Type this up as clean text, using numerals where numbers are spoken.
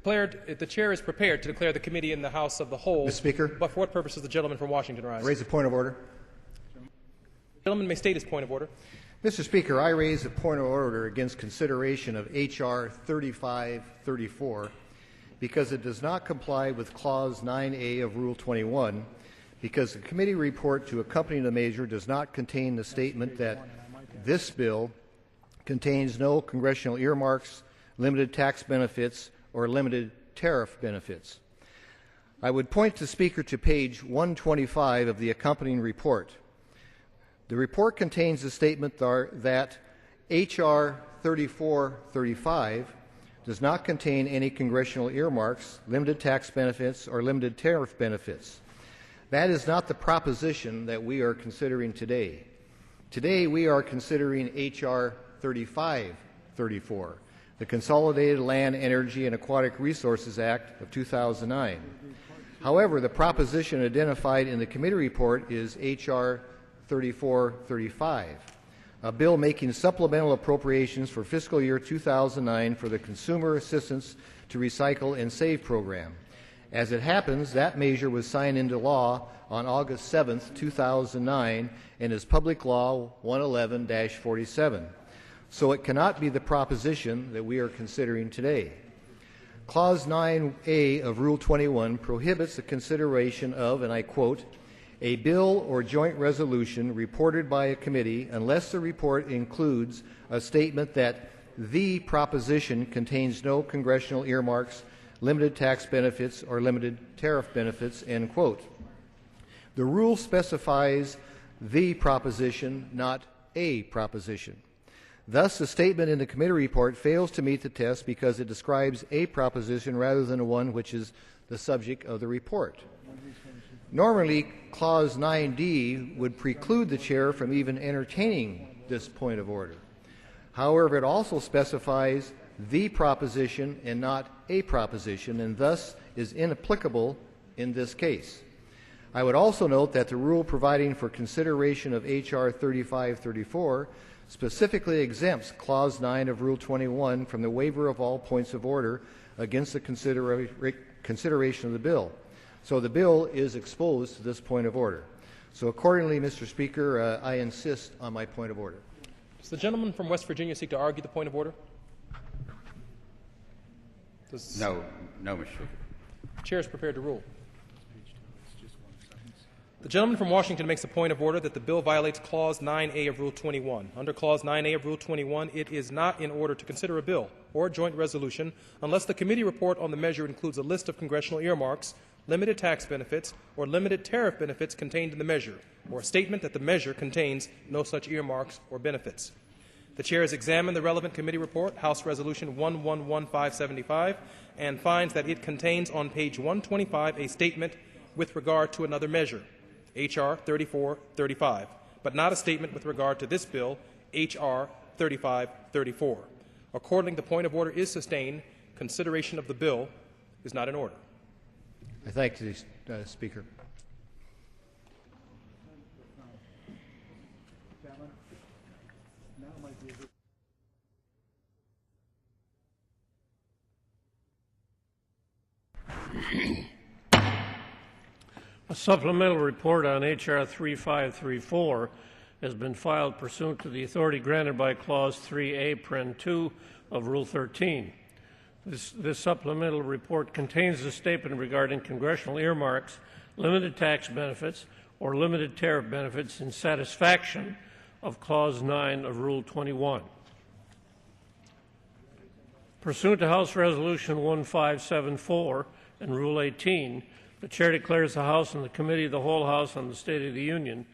The chair is prepared to declare the committee in the House of the whole. Mr. Speaker. But for what purpose does the gentleman from Washington rise? Raise a point of order. The gentleman may state his point of order. Mr. Speaker, I raise a point of order against consideration of H.R. 3534 because it does not comply with Clause 9A of Rule 21, because the committee report to accompany the measure does not contain the statement that this bill contains no congressional earmarks, limited tax benefits, or limited tariff benefits. I would point the Speaker to page 125 of the accompanying report. The report contains the statement that H.R. 3435 does not contain any congressional earmarks, limited tax benefits, or limited tariff benefits. That is not the proposition that we are considering today. Today we are considering H.R. 3534, the Consolidated Land, Energy, and Aquatic Resources Act of 2009. However, the proposition identified in the committee report is H.R. 3435, a bill making supplemental appropriations for fiscal year 2009 for the Consumer Assistance to Recycle and Save program. As it happens, that measure was signed into law on August 7, 2009, and is Public Law 111-47. So it cannot be the proposition that we are considering today. Clause 9A of Rule 21 prohibits the consideration of, and I quote, a bill or joint resolution reported by a committee unless the report includes a statement that the proposition contains no congressional earmarks, limited tax benefits, or limited tariff benefits, end quote. The rule specifies the proposition, not a proposition. Thus, the statement in the committee report fails to meet the test because it describes a proposition rather than one which is the subject of the report. Normally, Clause 9D would preclude the chair from even entertaining this point of order. However, it also specifies the proposition and not a proposition, and thus is inapplicable in this case. I would also note that the rule providing for consideration of H.R. 3534 specifically exempts Clause 9 of Rule 21 from the waiver of all points of order against the consideration of the bill. So the bill is exposed to this point of order. So accordingly, Mr. Speaker, I insist on my point of order. Does the gentleman from West Virginia seek to argue the point of order? No, Mr. Speaker. The chair is prepared to rule. The gentleman from Washington makes a point of order that the bill violates Clause 9A of Rule 21. Under Clause 9A of Rule 21, it is not in order to consider a bill or a joint resolution unless the committee report on the measure includes a list of congressional earmarks, limited tax benefits, or limited tariff benefits contained in the measure, or a statement that the measure contains no such earmarks or benefits. The chair has examined the relevant committee report, House Resolution 111575, and finds that it contains on page 125 a statement with regard to another measure, H.R. 3435, but not a statement with regard to this bill, H.R. 3534. Accordingly, the point of order is sustained. Consideration of the bill is not in order. I thank the Speaker. A supplemental report on H.R. 3534 has been filed pursuant to the authority granted by Clause 3A, Paren 2 of Rule 13. This supplemental report contains a statement regarding congressional earmarks, limited tax benefits, or limited tariff benefits in satisfaction of Clause 9 of Rule 21. Pursuant to House Resolution 1574 and Rule 18, the Chair declares the House and the Committee of the Whole House on the State of the Union